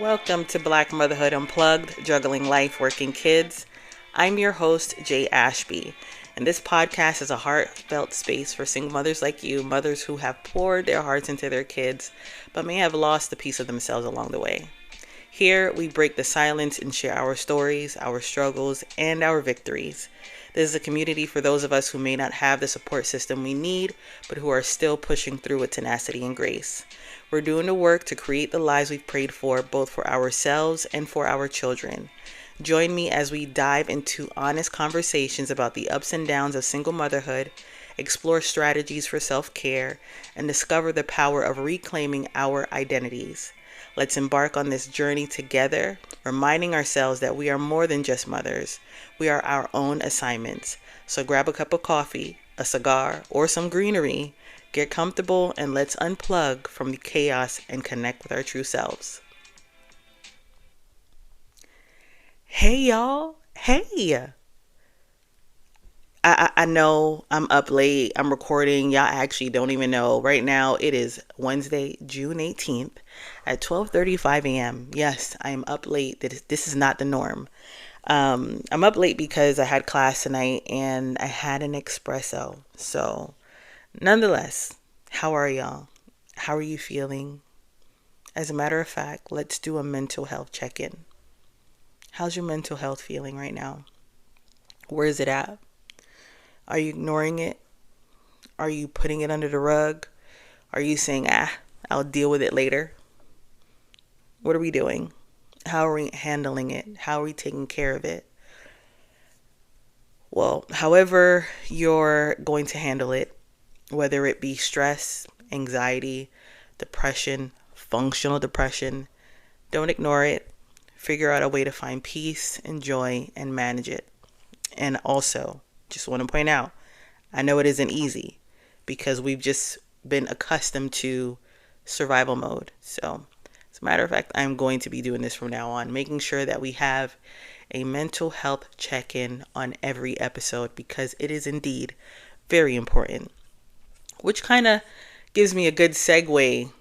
Welcome to Black Motherhood Unplugged, Juggling Life, Working Kids. I'm your host, Jay Ashby, and this podcast is a heartfelt space for single mothers like you, mothers who have poured their hearts into their kids, but may have lost a piece of themselves along the way. Here, we break the silence and share our stories, our struggles, and our victories. This is a community for those of us who may not have the support system we need, but who are still pushing through with tenacity and grace. We're doing the work to create the lives we've prayed for, both for ourselves and for our children. Join me as we dive into honest conversations about the ups and downs of single motherhood, explore strategies for self-care, and discover the power of reclaiming our identities. Let's embark on this journey together, reminding ourselves that we are more than just mothers. We are our own assignments. So grab a cup of coffee, a cigar, or some greenery. Get comfortable and let's unplug from the chaos and connect with our true selves. Hey y'all. Hey. I know I'm up late. I'm recording. Y'all actually don't even know. Right now it is Wednesday, June 18th at 12:35 a.m. Yes, I am up late. This is not the norm. I'm up late because I had class tonight and I had an espresso. So nonetheless, how are y'all? How are you feeling? As a matter of fact, let's do a mental health check-in. How's your mental health feeling right now? Where is it at? Are you ignoring it? Are you putting it under the rug? Are you saying, I'll deal with it later? What are we doing? How are we handling it? How are we taking care of it? Well, however you're going to handle it, whether it be stress, anxiety, depression, functional depression, don't ignore it. Figure out a way to find peace and joy and manage it. And also, just want to point out, I know it isn't easy because we've just been accustomed to survival mode. So, as a matter of fact, I'm going to be doing this from now on, making sure that we have a mental health check-in on every episode because it is indeed very important. Which kind of gives me a good segue,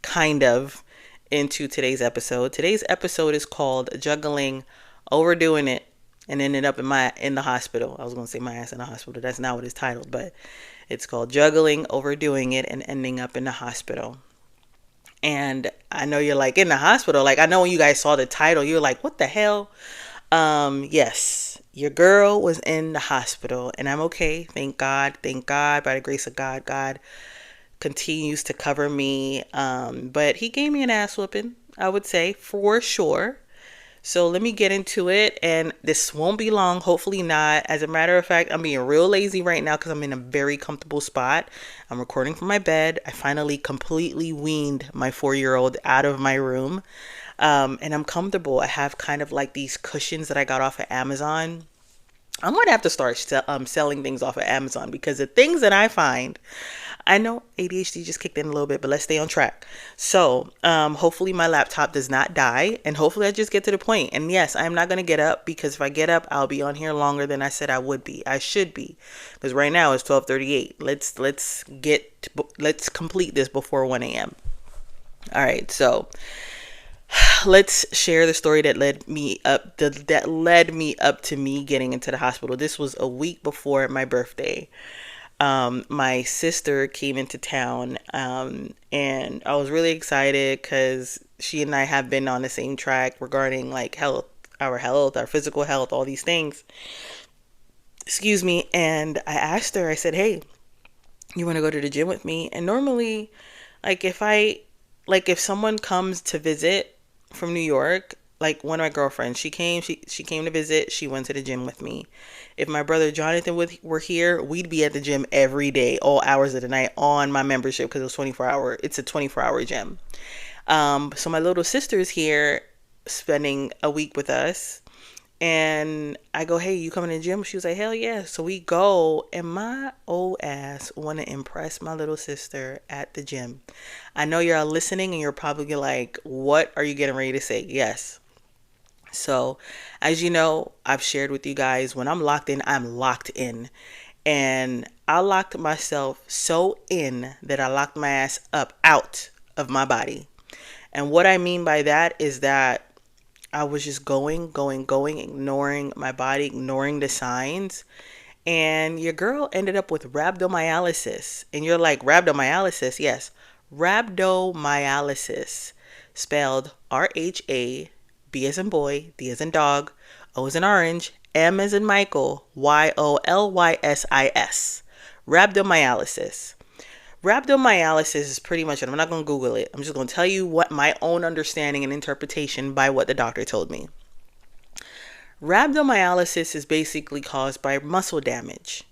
kind of, into today's episode. Today's episode is called Juggling, Overdoing It, and ended up in the hospital. I was going to say my ass in the hospital. That's not what it's titled, but it's called Juggling, Overdoing It, and Ending Up in the Hospital. And I know you're like, in the hospital? Like, I know when you guys saw the title, you're like, what the hell? Yes, your girl was in the hospital, and I'm okay. Thank God. Thank God. By the grace of God, God continues to cover me. But he gave me an ass whooping, I would say, for sure. So let me get into it, and this won't be long, hopefully not. As a matter of fact, I'm being real lazy right now because I'm in a very comfortable spot. I'm recording from my bed. I finally completely weaned my 4-year-old out of my room, and I'm comfortable. I have kind of like these cushions that I got off of Amazon. I'm going to have to start selling things off of Amazon because the things that I find, I know ADHD just kicked in a little bit, but let's stay on track. So hopefully my laptop does not die, and hopefully I just get to the point. And yes, I'm not going to get up because if I get up, I'll be on here longer than I said I would be. I should be, because right now it's 12:38. Let's complete this before 1 a.m. All right, so let's share the story that led me up to me getting into the hospital. This was a week before my birthday. My sister came into town, and I was really excited because she and I have been on the same track regarding like health, our physical health, all these things. Excuse me. And I asked her, I said, hey, you want to go to the gym with me? And normally, if someone comes to visit from New York, like one of my girlfriends, she came to visit, she went to the gym with me. If my brother Jonathan were here, we'd be at the gym every day, all hours of the night on my membership because it's a 24-hour gym. So my little sister is here spending a week with us, and I go, hey, you coming to the gym? She was like, hell yeah. So we go, and my old ass want to impress my little sister at the gym. I know you're listening and you're probably like, what are you getting ready to say? Yes. So, as you know, I've shared with you guys, when I'm locked in, I'm locked in. And I locked myself so in that I locked my ass up out of my body. And what I mean by that is that I was just going, ignoring my body, ignoring the signs. And your girl ended up with rhabdomyolysis. And you're like, rhabdomyolysis? Yes. Rhabdomyolysis. Spelled R-H-A, B as in boy, D as in dog, O as in orange, M as in Michael, Yolysis. Rhabdomyolysis. Rhabdomyolysis is pretty much, and I'm not going to Google it. I'm just going to tell you what my own understanding and interpretation by what the doctor told me. Rhabdomyolysis is basically caused by muscle damage.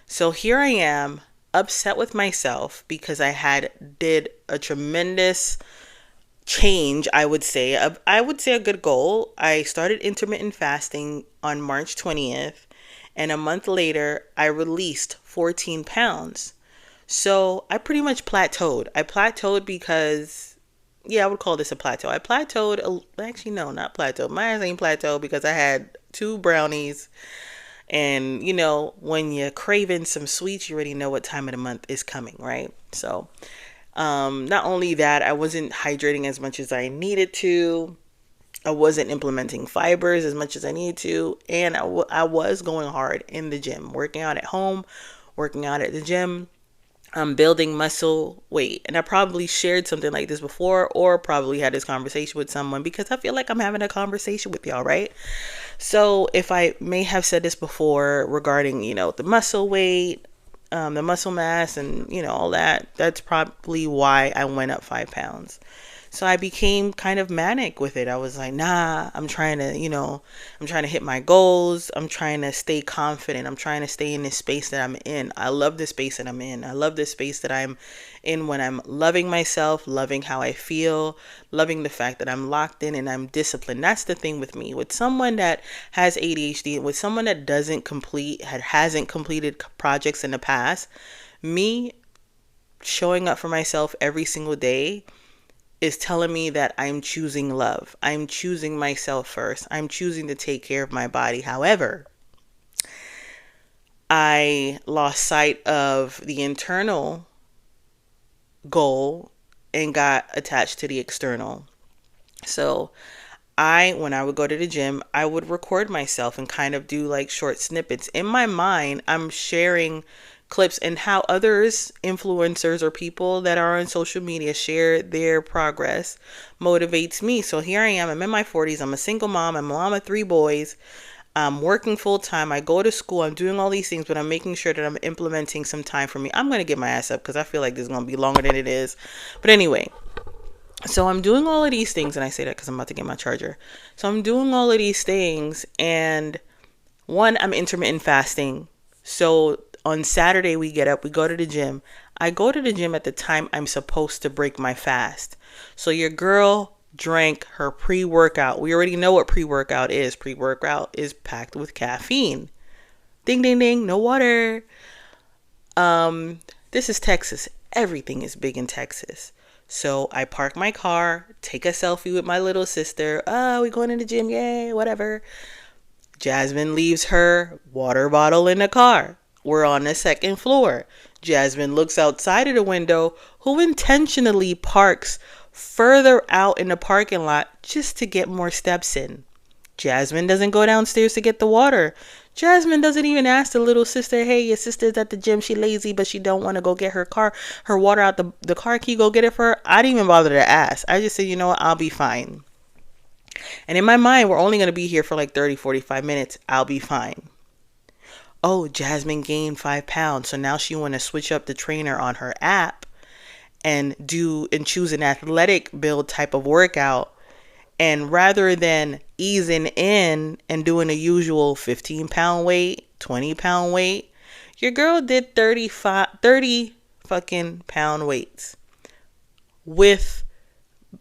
So here I am, upset with myself because I did a tremendous change, I would say a good goal. I started intermittent fasting on March 20th, and a month later I released 14 pounds. So I pretty much plateaued. I plateaued because, yeah, I would call this a plateau. I plateaued, actually no, not plateau. My ass ain't plateau because I had 2 brownies. And, you know, when you're craving some sweets, you already know what time of the month is coming, right? So, not only that, I wasn't hydrating as much as I needed to. I wasn't implementing fibers as much as I needed to. And I was going hard in the gym, working out at home, working out at the gym. Building muscle weight. And I probably shared something like this before, or probably had this conversation with someone, because I feel like I'm having a conversation with y'all, right? So if I may have said this before regarding, you know, the muscle weight, the muscle mass, and, you know, all that, that's probably why I went up 5 pounds. So I became kind of manic with it. I was like, nah, I'm trying to hit my goals. I'm trying to stay confident. I'm trying to stay in this space that I'm in. I love the space that I'm in. I love the space that I'm in when I'm loving myself, loving how I feel, loving the fact that I'm locked in and I'm disciplined. That's the thing with me. With someone that has ADHD, with someone that hasn't completed projects in the past, me showing up for myself every single day is telling me that I'm choosing love. I'm choosing myself first. I'm choosing to take care of my body. However, I lost sight of the internal goal and got attached to the external. So when I would go to the gym, I would record myself and kind of do like short snippets. In my mind, I'm sharing clips and how others, influencers or people that are on social media, share their progress motivates me. So here I am, I'm in my 40s, I'm a single mom, I'm a mom of 3 boys, I'm working full time, I go to school, I'm doing all these things, but I'm making sure that I'm implementing some time for me. I'm going to get my ass up because I feel like this is going to be longer than it is. But anyway, so I'm doing all of these things, and I say that because I'm about to get my charger. So I'm doing all of these things, and one, I'm intermittent fasting. So on Saturday, we get up, we go to the gym. I go to the gym at the time I'm supposed to break my fast. So your girl drank her pre-workout. We already know what pre-workout is. Pre-workout is packed with caffeine. Ding, ding, ding, no water. This is Texas. Everything is big in Texas. So I park my car, take a selfie with my little sister. We going to the gym, yay, whatever. Jasmine leaves her water bottle in the car. We're on the 2nd floor. Jasmine looks outside of the window, who intentionally parks further out in the parking lot just to get more steps in. Jasmine doesn't go downstairs to get the water. Jasmine doesn't even ask the little sister, hey, your sister's at the gym, she lazy, but she don't want to go get her water out the car. Can you go get it for her? I didn't even bother to ask. I just said, you know what, I'll be fine. And in my mind, we're only going to be here for like 30, 45 minutes. I'll be fine. Oh, Jasmine gained 5 pounds. So now she want to switch up the trainer on her app and choose an athletic build type of workout. And rather than easing in and doing the usual 15-pound weight, 20-pound weight, your girl did 30 fucking pound weights with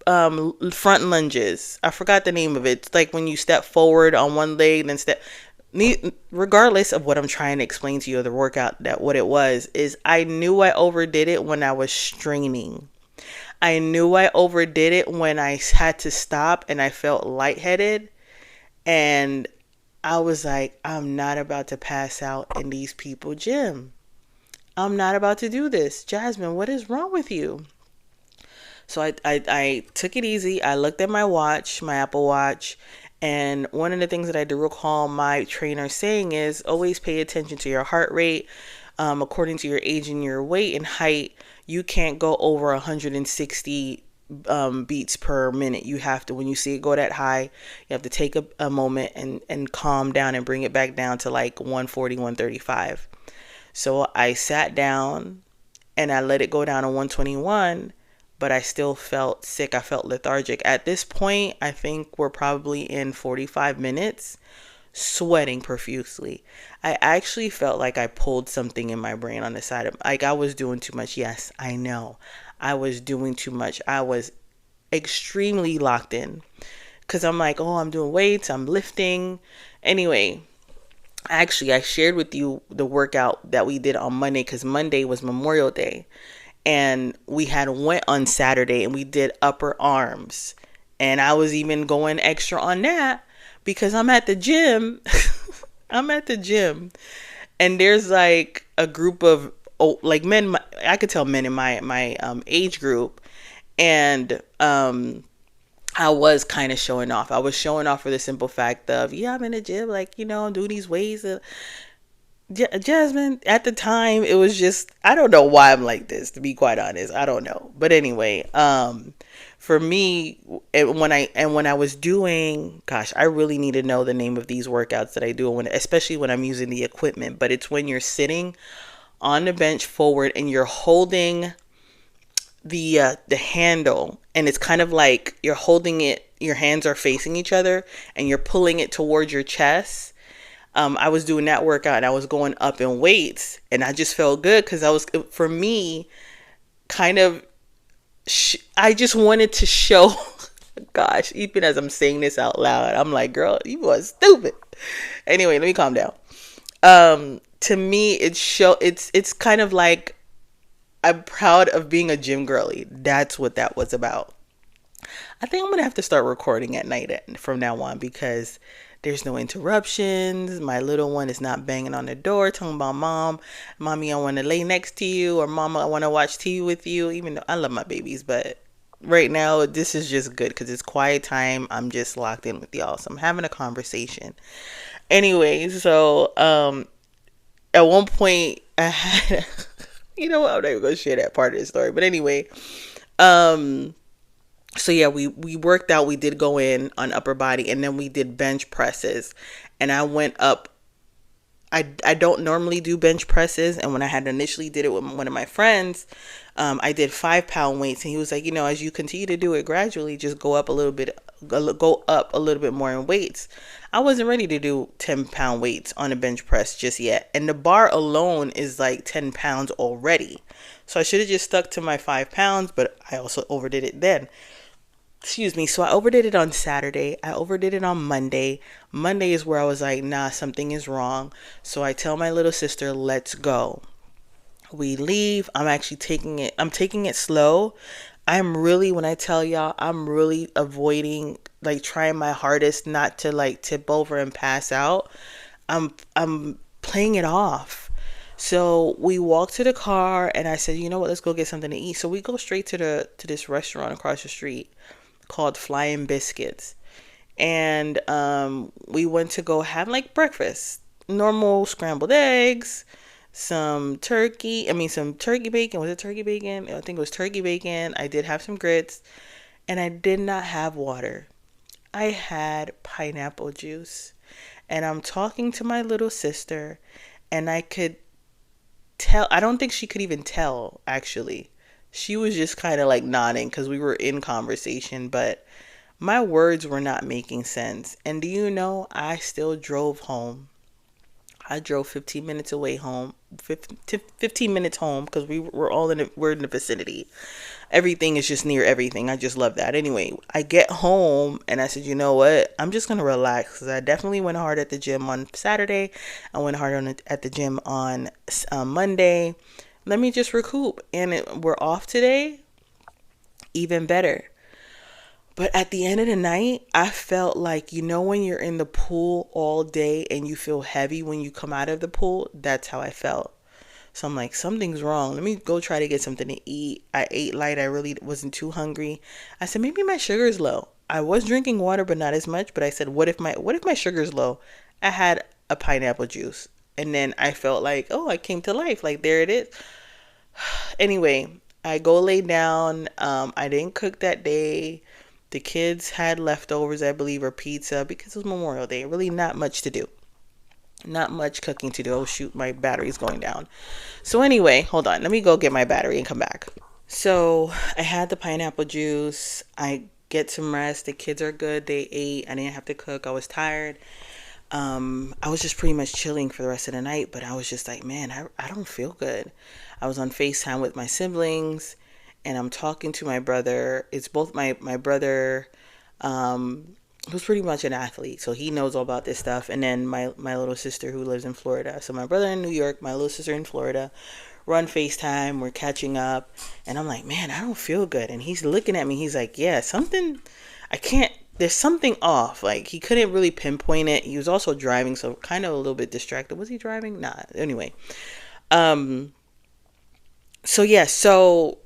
front lunges. I forgot the name of it. It's like when you step forward on one leg, then step. Regardless of what I'm trying to explain to you of the workout, that what it was is I knew I overdid it when I was straining. I knew I overdid it when I had to stop and I felt lightheaded. And I was like, I'm not about to pass out in these people's gym. I'm not about to do this. Jasmine, what is wrong with you? So I took it easy. I looked at my watch, my Apple Watch, and one of the things that I do recall my trainer saying is always pay attention to your heart rate. According to your age and your weight and height, you can't go over 160 beats per minute. You have to, when you see it go that high, you have to take a moment and calm down and bring it back down to like 140, 135. So I sat down and I let it go down to 121, but I still felt sick. I felt lethargic. At this point, I think we're probably in 45 minutes, sweating profusely. I actually felt like I pulled something in my brain on the side of, like I was doing too much. Yes, I know. I was doing too much. I was extremely locked in because I'm like, oh, I'm doing weights, I'm lifting. Anyway, actually, I shared with you the workout that we did on Monday because Monday was Memorial Day. And we had went on Saturday and we did upper arms. And I was even going extra on that because I'm at the gym. I'm at the gym. And there's like a group of like men, I could tell men in my age group. And I was kind of showing off. I was showing off for the simple fact of, yeah, I'm in the gym, like, I'm doing these ways. Jasmine, at the time, it was just, I don't know why I'm like this, to be quite honest. I don't know. But anyway, for me, when I was doing, gosh, I really need to know the name of these workouts that I do, especially when I'm using the equipment. But it's when you're sitting on the bench forward and you're holding the handle, and it's kind of like you're holding it, your hands are facing each other and you're pulling it towards your chest. I was doing that workout and I was going up in weights and I just felt good because for me, kind of, I just wanted to show, gosh, even as I'm saying this out loud, I'm like, girl, you was stupid. Anyway, let me calm down. To me, it's kind of like, I'm proud of being a gym girly. That's what that was about. I think I'm going to have to start recording at night from now on because there's no interruptions. My little one is not banging on the door talking about, mommy, I want to lay next to you, or mama, I want to watch TV with you, even though I love my babies. But right now, this is just good because it's quiet time. I'm just locked in with y'all. So I'm having a conversation. Anyway, so at one point, I had, I'm not even going to share that part of the story. But anyway, so yeah, we worked out. We did go in on upper body and then we did bench presses. And I went up. I don't normally do bench presses. And when I had initially did it with one of my friends, I did 5-pound weights. And he was like, as you continue to do it gradually, just go up a little bit more in weights. I wasn't ready to do 10-pound weights on a bench press just yet. And the bar alone is like 10 pounds already. So I should have just stuck to my 5 pounds, but I also overdid it then. Excuse me. So I overdid it on Saturday. I overdid it on Monday. Monday is where I was like, nah, something is wrong. So I tell my little sister, let's go. We leave. I'm taking it slow. When I tell y'all, I'm really avoiding, like, trying my hardest not to like tip over and pass out. I'm playing it off. So we walked to the car and I said, you know what, let's go get something to eat. So we go straight to this restaurant across the street called Flying Biscuits. And we went to go have like breakfast. Normal scrambled eggs, some turkey bacon. Was it turkey bacon? I think it was turkey bacon. I did have some grits. And I did not have water. I had pineapple juice. And I'm talking to my little sister. And I could tell. I don't think she could even tell, actually. She was just kind of like nodding because we were in conversation, but my words were not making sense. And do you know, I still drove home. I drove 15 minutes away home, 15 minutes home because we're in the vicinity. Everything is just near everything. I just love that. Anyway, I get home and I said, you know what? I'm just going to relax because I definitely went hard at the gym on Saturday. I went hard at the gym on Monday. Let me just recoup. And we're off today. Even better. But at the end of the night, I felt like, when you're in the pool all day and you feel heavy when you come out of the pool, that's how I felt. So I'm like, something's wrong. Let me go try to get something to eat. I ate light. I really wasn't too hungry. I said, maybe my sugar is low. I was drinking water, but not as much. But I said, what if my sugar is low? I had a pineapple juice. And then I felt like, oh, I came to life. Like, there it is. Anyway, I go lay down. I didn't cook that day. The kids had leftovers, I believe, or pizza because it was Memorial Day. Really not much to do. Not much cooking to do. Oh, shoot, my battery's going down. So anyway, hold on. Let me go get my battery and come back. So I had the pineapple juice. I get some rest. The kids are good. They ate. I didn't have to cook. I was tired. I was just pretty much chilling for the rest of the night, but I was just like, man, I don't feel good. I was on FaceTime with my siblings, and I'm talking to my brother. It's both my brother, who's pretty much an athlete, so he knows all about this stuff, and then my little sister who lives in Florida. So my brother in New York, my little sister in Florida. We're on FaceTime, we're catching up, and I'm like, man, I don't feel good. And he's looking at me, he's like, yeah, I can't, there's something off. Like, he couldn't really pinpoint it. He was also driving, so kind of a little bit distracted. Was he driving? Nah. Anyway. So yeah, so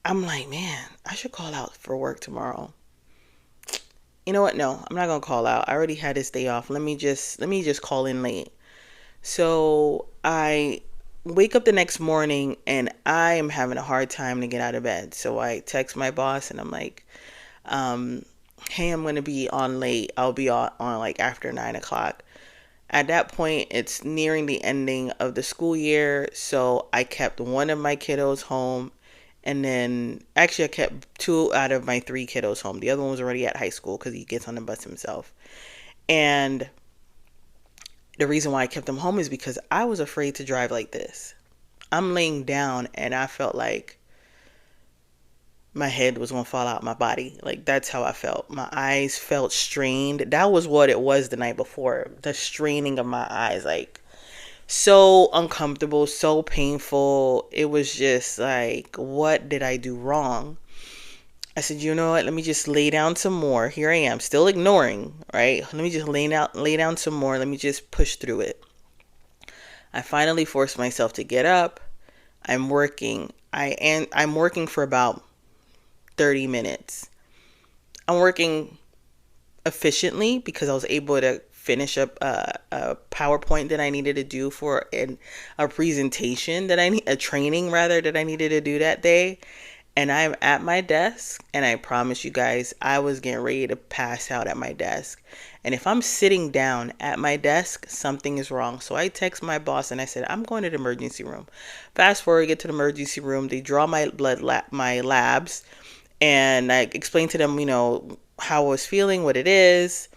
I'm like, man, I should call out for work tomorrow. You know what? No, I'm not gonna call out. I already had this day off. Let me just call in late. So I wake up the next morning and I am having a hard time to get out of bed. So I text my boss and I'm like, hey, I'm going to be on late. I'll be on like after 9 o'clock. At that point, it's nearing the ending of the school year. So I kept one of my kiddos home. And then actually I kept two out of my three kiddos home. The other one was already at high school because he gets on the bus himself. And the reason why I kept him home is because I was afraid to drive like this. I'm laying down and I felt like my head was going to fall out my body. Like, that's how I felt. My eyes felt strained. That was what it was the night before. The straining of my eyes. Like, so uncomfortable, so painful. It was just like, what did I do wrong? I said, you know what? Let me just lay down some more. Here I am, still ignoring, right? Let me just lay down some more. Let me just push through it. I finally forced myself to get up. I'm working. I'm working for about 30 minutes. I'm working efficiently because I was able to finish up a PowerPoint that I needed to do for a presentation a training rather, that I needed to do that day. And I'm at my desk, and I promise you guys, I was getting ready to pass out at my desk. And if I'm sitting down at my desk, something is wrong. So I text my boss and I said, I'm going to the emergency room. Fast forward, get to the emergency room. They draw my my labs, and I explained to them, how I was feeling, what it is.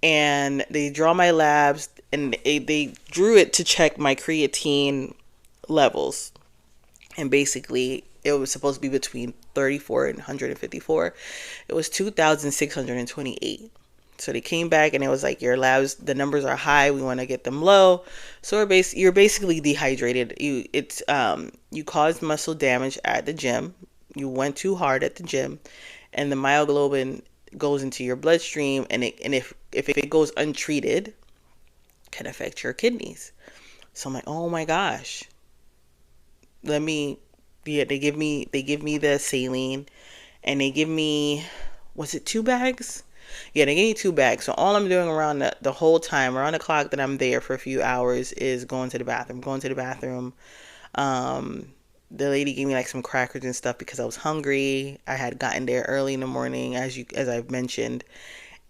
And they draw my labs, and they drew it to check my creatine levels. And basically, it was supposed to be between 34 and 154. It was 2,628. So they came back and it was like, your labs, the numbers are high. We want to get them low. So you're basically dehydrated. You caused muscle damage at the gym. You went too hard at the gym, and the myoglobin goes into your bloodstream, and if it goes untreated, can affect your kidneys. So I'm like, oh my gosh. They give me the saline, and they give me, was it 2 bags? Yeah, they gave me 2 bags. So all I'm doing around the whole time, around the clock that I'm there for a few hours, is going to the bathroom. The lady gave me like some crackers and stuff because I was hungry. I had gotten there early in the morning, as I've mentioned.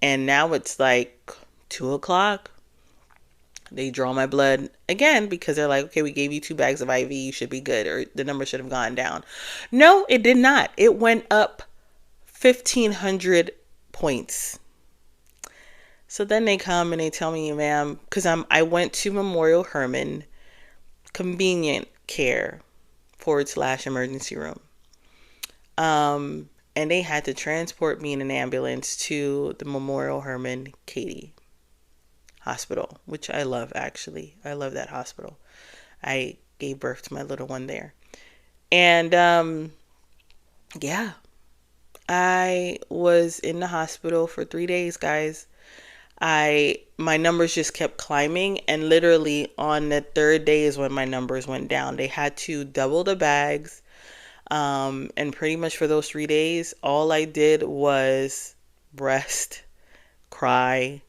And now it's like 2 o'clock. They draw my blood again because they're like, okay, we gave you 2 bags of IV. You should be good, or the number should have gone down. No, it did not. It went up 1,500 points. So then they come and they tell me, ma'am, because I went to Memorial Hermann Convenient Care / emergency room. And they had to transport me in an ambulance to the Memorial Hermann Katy Hospital, which I love, actually. I love that hospital. I gave birth to my little one there. And yeah, I was in the hospital for 3 days, guys. My numbers just kept climbing, and literally on the third day is when my numbers went down. They had to double the bags. And pretty much for those 3 days, all I did was rest, cry,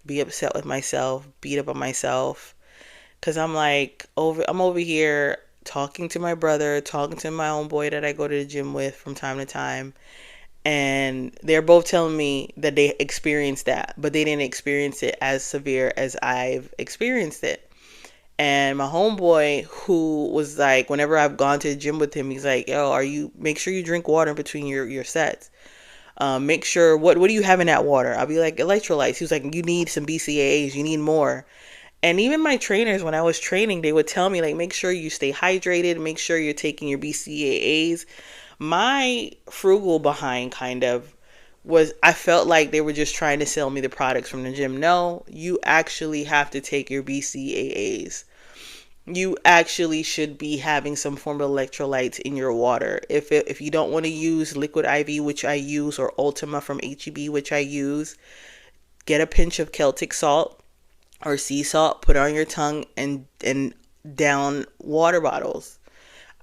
be upset with myself, beat up on myself. Cause I'm over here talking to my brother, talking to my own boy that I go to the gym with from time to time. And they're both telling me that they experienced that, but they didn't experience it as severe as I've experienced it. And my homeboy, who was like, whenever I've gone to the gym with him, he's like, yo, make sure you drink water in between your sets. Make sure, what do you have in that water? I'll be like, electrolytes. He was like, you need some BCAAs, you need more. And even my trainers, when I was training, they would tell me, like, make sure you stay hydrated, make sure you're taking your BCAAs. My frugal behind kind of was, I felt like they were just trying to sell me the products from the gym. No, you actually have to take your BCAAs. You actually should be having some form of electrolytes in your water. If you don't want to use Liquid IV, which I use, or Ultima from HEB, which I use, get a pinch of Celtic salt or sea salt, put it on your tongue, and down water bottles.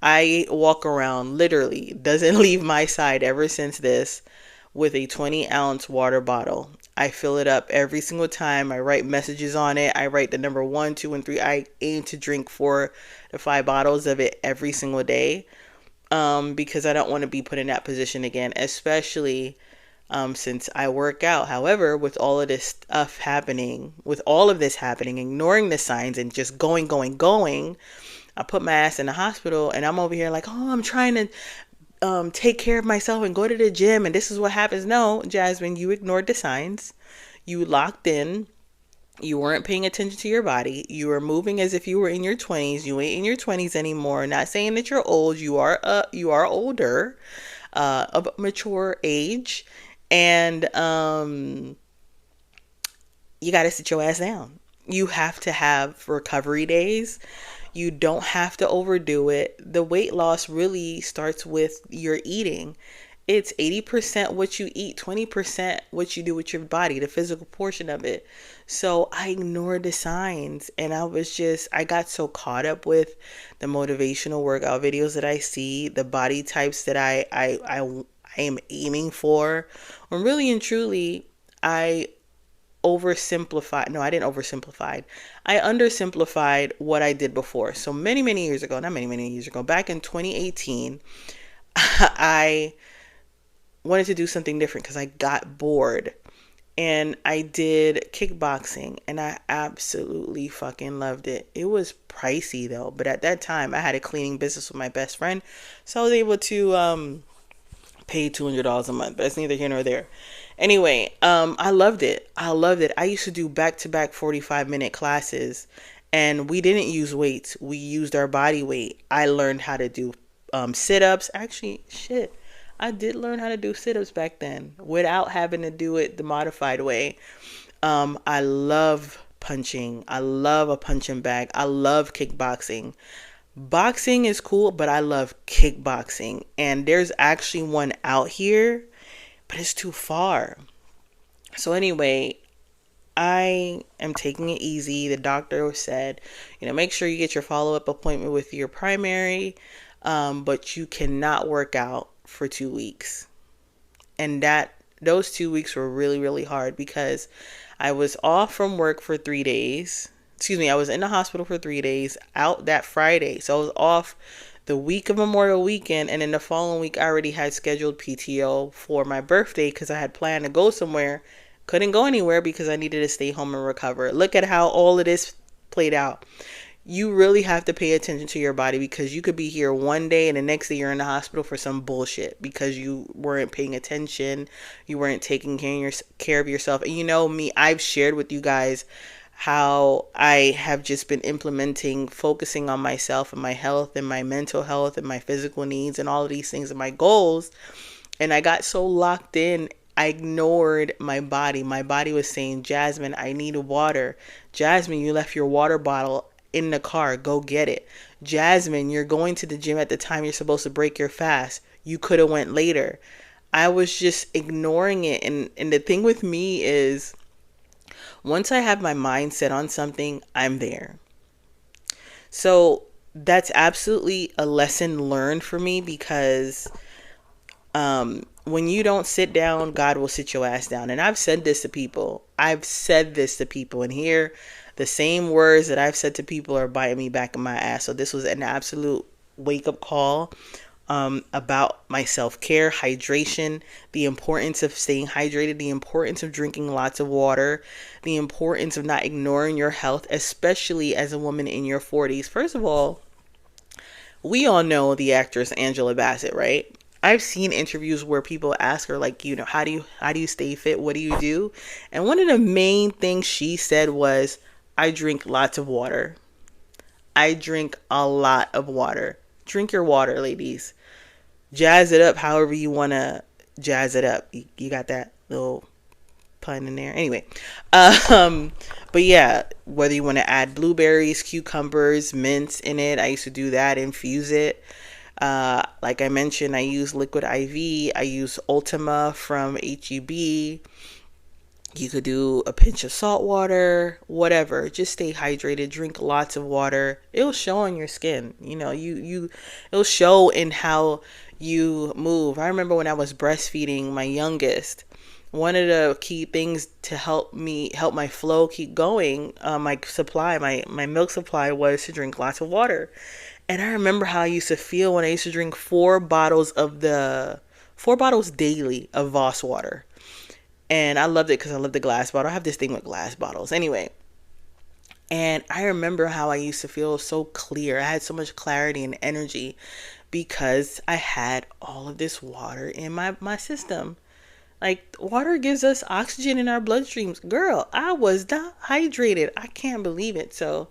I walk around, literally doesn't leave my side ever since this, with a 20-ounce water bottle. I fill it up every single time. I write messages on it. I write the number 1, 2, and 3. I aim to drink 4 to 5 bottles of it every single day, because I don't want to be put in that position again, especially since I work out. However, with all of this stuff happening, ignoring the signs and just going, I put my ass in the hospital, and I'm over here like, oh, I'm trying to take care of myself and go to the gym, and this is what happens. No, Jasmine, you ignored the signs. You locked in. You weren't paying attention to your body. You were moving as if you were in your 20s. You ain't in your 20s anymore. Not saying that you're old. You are older, of mature age, and you got to sit your ass down. You have to have recovery days. You don't have to overdo it. The weight loss really starts with your eating. It's 80% what you eat, 20% what you do with your body, the physical portion of it. So I ignored the signs, and I got so caught up with the motivational workout videos that I see, the body types that I am aiming for. When really and truly, I oversimplified. No, I didn't oversimplify. I undersimplified what I did before. So many years ago, back in 2018, I wanted to do something different because I got bored. And I did kickboxing, and I absolutely fucking loved it. It was pricey though, but at that time I had a cleaning business with my best friend, so I was able to pay $200 a month, but that's neither here nor there. Anyway, I loved it. I used to do back-to-back 45-minute classes, and we didn't use weights. We used our body weight. I learned how to do sit-ups. Actually, shit, I did learn how to do sit-ups back then without having to do it the modified way. I love punching. I love a punching bag. I love kickboxing. Boxing is cool, but I love kickboxing. And there's actually one out here, but it's too far. So anyway, I am taking it easy. The doctor said, make sure you get your follow-up appointment with your primary, but you cannot work out for 2 weeks. And those 2 weeks were really, really hard because I was off from work for 3 days. I was in the hospital for 3 days, out that Friday. So I was off the week of Memorial Weekend, and then the following week I already had scheduled PTO for my birthday because I had planned to go somewhere. Couldn't go anywhere because I needed to stay home and recover. Look at how all of this played out. You really have to pay attention to your body, because you could be here one day and the next day you're in the hospital for some bullshit because you weren't paying attention. You weren't taking care of yourself. And you know me, I've shared with you guys how I have just been focusing on myself and my health and my mental health and my physical needs and all of these things and my goals. And I got so locked in, I ignored my body. My body was saying, Jasmine, I need water. Jasmine, you left your water bottle in the car. Go get it. Jasmine, you're going to the gym at the time you're supposed to break your fast. You could have went later. I was just ignoring it. And the thing with me is, Once I have my mind set on something, I'm there. So that's absolutely a lesson learned for me, because when you don't sit down, God will sit your ass down. And I've said this to people. And here, the same words that I've said to people are biting me back in my ass. So this was an absolute wake up call about my self care, hydration, the importance of staying hydrated, the importance of drinking lots of water, the importance of not ignoring your health, especially as a woman in your 40s. First of all, we all know the actress Angela Bassett, right? I've seen interviews where people ask her, like, how do you stay fit? What do you do? And one of the main things she said was, I drink lots of water. I drink a lot of water. Drink your water, ladies. Jazz it up however you want to jazz it up. You got that little pun in there? Anyway. But yeah, whether you want to add blueberries, cucumbers, mints in it. I used to do that, infuse it. Like I mentioned, I use Liquid IV. I use Ultima from HEB. You could do a pinch of salt water, whatever. Just stay hydrated. Drink lots of water. It'll show on your skin. It'll show in how you move. I remember when I was breastfeeding my youngest, one of the key things to help my flow keep going, my milk supply, was to drink lots of water. And I remember how I used to feel when I used to drink 4 bottles daily of Voss water. And I loved it because I love the glass bottle. I have this thing with glass bottles. Anyway. And I remember how I used to feel so clear. I had so much clarity and energy because I had all of this water in my system. Like, water gives us oxygen in our bloodstreams. Girl, I was dehydrated. I can't believe it. So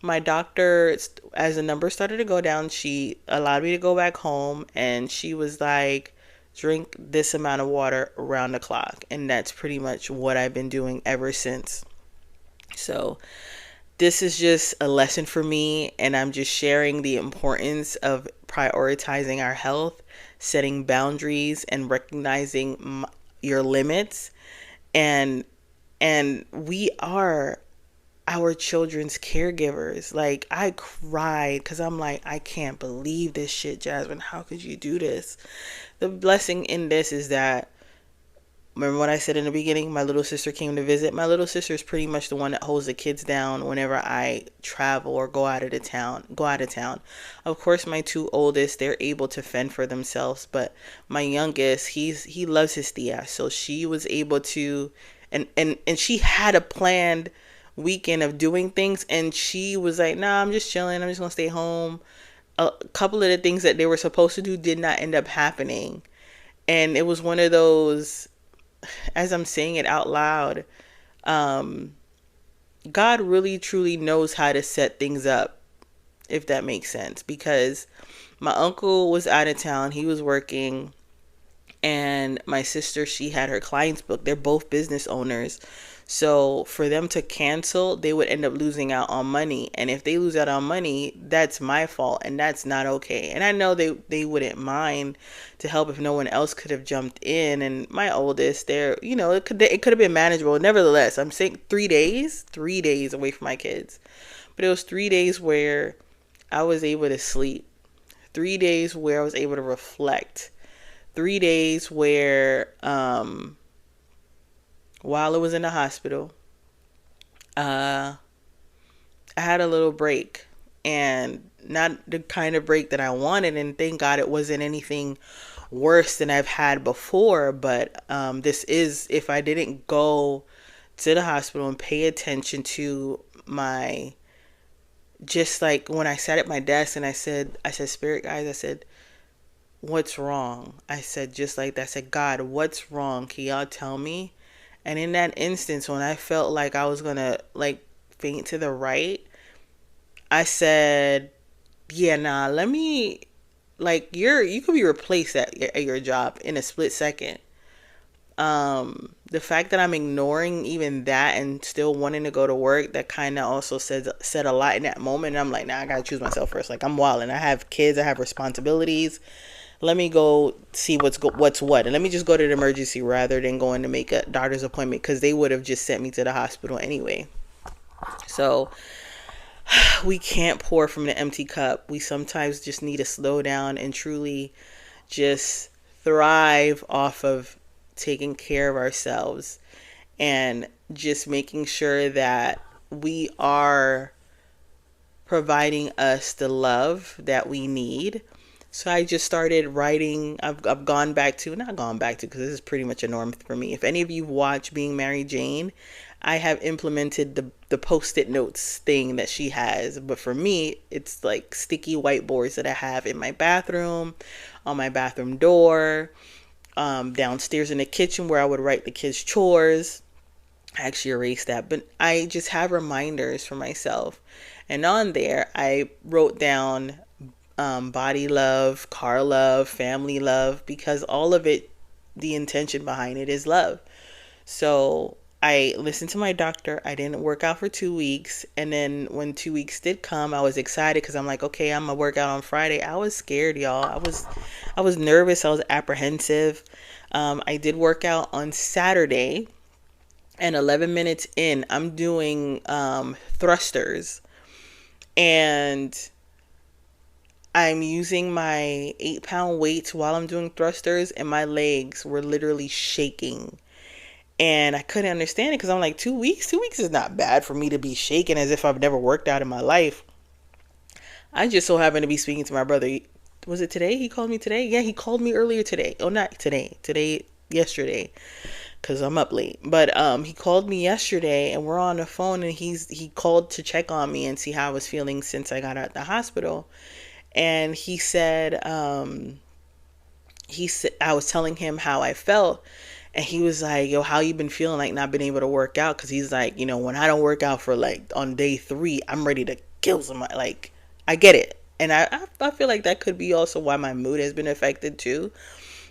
my doctor, as the numbers started to go down, she allowed me to go back home, and she was like, drink this amount of water around the clock. And that's pretty much what I've been doing ever since. So this is just a lesson for me, and I'm just sharing the importance of prioritizing our health, setting boundaries, and recognizing your limits. And we are our children's caregivers. Like, I cried because I'm like, I can't believe this shit, Jasmine. How could you do this? The blessing in this is that, remember what I said in the beginning? My little sister came to visit. My little sister is pretty much the one that holds the kids down whenever I travel or go out of town. Of course, my 2 oldest, they're able to fend for themselves, but my youngest, he loves his tia. So she was able to, and she had a planned weekend of doing things, and she was like, nah, I'm just chilling. I'm just gonna stay home. A couple of the things that they were supposed to do did not end up happening. And it was one of those, as I'm saying it out loud, God really truly knows how to set things up, if that makes sense. Because my uncle was out of town. He was working. And my sister, she had her clients booked. They're both business owners. So for them to cancel, they would end up losing out on money. And if they lose out on money, that's my fault. And that's not okay. And I know they wouldn't mind to help if no one else could have jumped in. And my oldest, it could have been manageable. Nevertheless, I'm saying 3 days away from my kids. But it was 3 days where I was able to sleep. 3 days where I was able to reflect. 3 days where, while I was in the hospital, I had a little break, and not the kind of break that I wanted. And thank God it wasn't anything worse than I've had before. But this is, if I didn't go to the hospital and pay attention to my, just like when I sat at my desk and I said, Spirit guys, I said, what's wrong? I said, just like that, I said, God, what's wrong? Can y'all tell me? And in that instance, when I felt like I was going to faint to the right, I said, yeah, nah, let me, you could be replaced at your job in a split second. The fact that I'm ignoring even that and still wanting to go to work, that kind of also said a lot in that moment. And I'm like, nah, I got to choose myself first. I'm wilding. I have kids. I have responsibilities. let me go see what's what, and let me just go to the emergency rather than going to make a doctor's appointment, because they would have just sent me to the hospital anyway. So we can't pour from the empty cup. We sometimes just need to slow down and truly just thrive off of taking care of ourselves and just making sure that we are providing us the love that we need. So I just started writing. I've gone back to, not gone back to, because this is pretty much a norm for me. If any of you watch Being Mary Jane, I have implemented the post-it notes thing that she has. But for me, it's like sticky whiteboards that I have in my bathroom, on my bathroom door, downstairs in the kitchen where I would write the kids' chores. I actually erased that, but I just have reminders for myself. And on there, I wrote down body love, car love, family love, because all of it, the intention behind it is love. So I listened to my doctor. I didn't work out for 2 weeks. And then when 2 weeks did come, I was excited because I'm like, okay, I'm gonna work out on Friday. I was scared, y'all. I was nervous. I was apprehensive. I did work out on Saturday, and 11 minutes in, I'm doing thrusters, and I'm using my 8-pound weights while I'm doing thrusters, and my legs were literally shaking. And I couldn't understand it because I'm like, 2 weeks? 2 weeks is not bad for me to be shaking as if I've never worked out in my life. I just so happened to be speaking to my brother. Was it today? He called me today? Yeah, he called me earlier today. Oh, not today. Yesterday. Because I'm up late. But he called me yesterday, and we're on the phone, and he called to check on me and see how I was feeling since I got out of the hospital. And he said, I was telling him how I felt, and he was like, yo, how you been feeling, like not being able to work out? Because he's like, when I don't work out for like on day 3, I'm ready to kill somebody. Like, I get it. And I feel like that could be also why my mood has been affected too.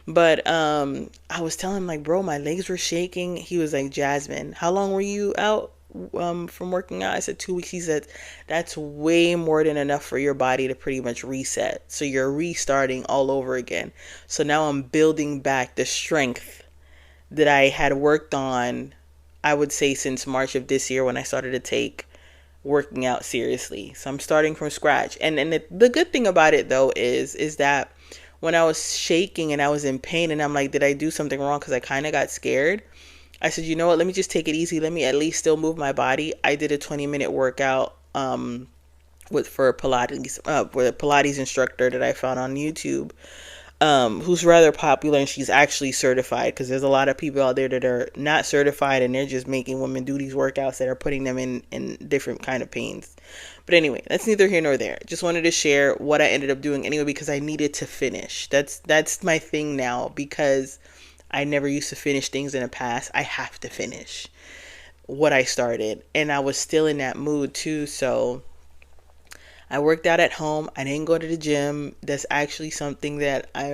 But I was telling him, like, bro, my legs were shaking. He was like, Jasmine, how long were you out from working out? I said 2 weeks. He said, that's way more than enough for your body to pretty much reset. So you're restarting all over again. So now I'm building back the strength that I had worked on, I would say, since March of this year when I started to take working out seriously. So I'm starting from scratch. And the good thing about it though is that when I was shaking and I was in pain and I'm like, did I do something wrong? Because I kind of got scared. I said, you know what? Let me just take it easy. Let me at least still move my body. I did a 20-minute workout for Pilates with a Pilates instructor that I found on YouTube, who's rather popular, and she's actually certified, because there's a lot of people out there that are not certified and they're just making women do these workouts that are putting them in different kind of pains. But anyway, that's neither here nor there. Just wanted to share what I ended up doing anyway, because I needed to finish. That's my thing now, because I never used to finish things in the past. I have to finish what I started, and I was still in that mood too. So I worked out at home. I didn't go to the gym. That's actually something that I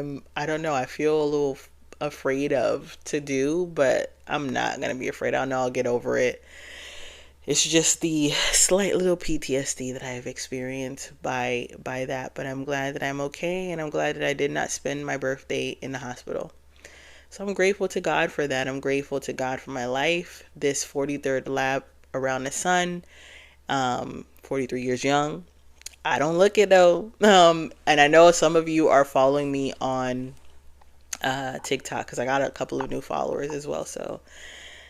don't know, I feel a little afraid of to do, but I'm not going to be afraid. I know I'll get over it. It's just the slight little PTSD that I've experienced by that, but I'm glad that I'm okay, and I'm glad that I did not spend my birthday in the hospital. So I'm grateful to God for that. I'm grateful to God for my life, this 43rd lap around the sun, 43 years young. I don't look it though. And I know some of you are following me on TikTok, because I got a couple of new followers as well. So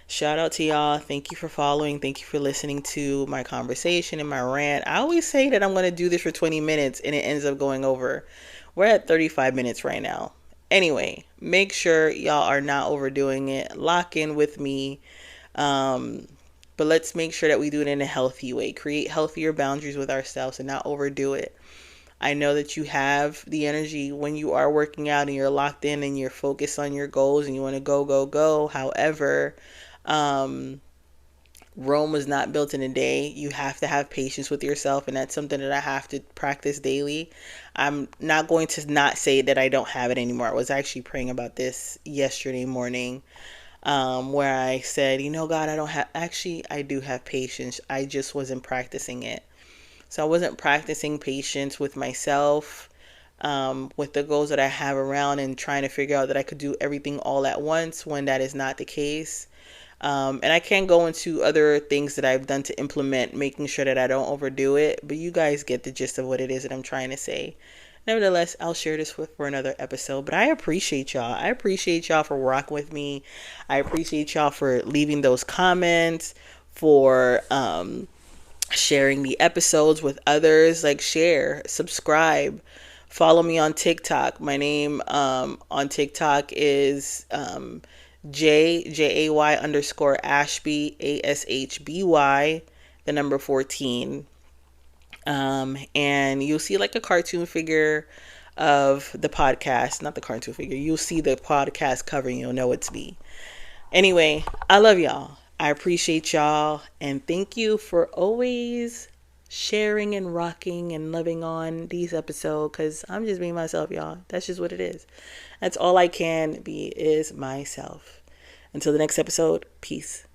shout out to y'all. Thank you for following. Thank you for listening to my conversation and my rant. I always say that I'm going to do this for 20 minutes and it ends up going over. We're at 35 minutes right now. Anyway, make sure y'all are not overdoing it. Lock in with me. But let's make sure that we do it in a healthy way. Create healthier boundaries with ourselves and not overdo it. I know that you have the energy when you are working out and you're locked in and you're focused on your goals and you want to go, go, go. However, Rome was not built in a day. You have to have patience with yourself, and that's something that I have to practice daily. I'm not going to not say that I don't have it anymore. I was actually praying about this yesterday morning, where I said, God, I do have patience. I just wasn't practicing it. So I wasn't practicing patience with myself. with the goals that I have around, and trying to figure out that I could do everything all at once when that is not the case. And I can't go into other things that I've done to implement making sure that I don't overdo it, but you guys get the gist of what it is that I'm trying to say. Nevertheless, I'll share this for another episode. But I appreciate y'all. I appreciate y'all for rocking with me. I appreciate y'all for leaving those comments, for sharing the episodes with others. Like, share, subscribe, follow me on TikTok. My name on TikTok is JAY underscore Ashby, ASHBY, the number 14. And you'll see like a cartoon figure of the podcast, not the cartoon figure. You'll see the podcast cover and you'll know it's me. Anyway, I love y'all. I appreciate y'all. And thank you for always sharing and rocking and loving on these episodes, because I'm just being myself, y'all. That's just what it is. That's all I can be, is myself. Until the next episode, peace.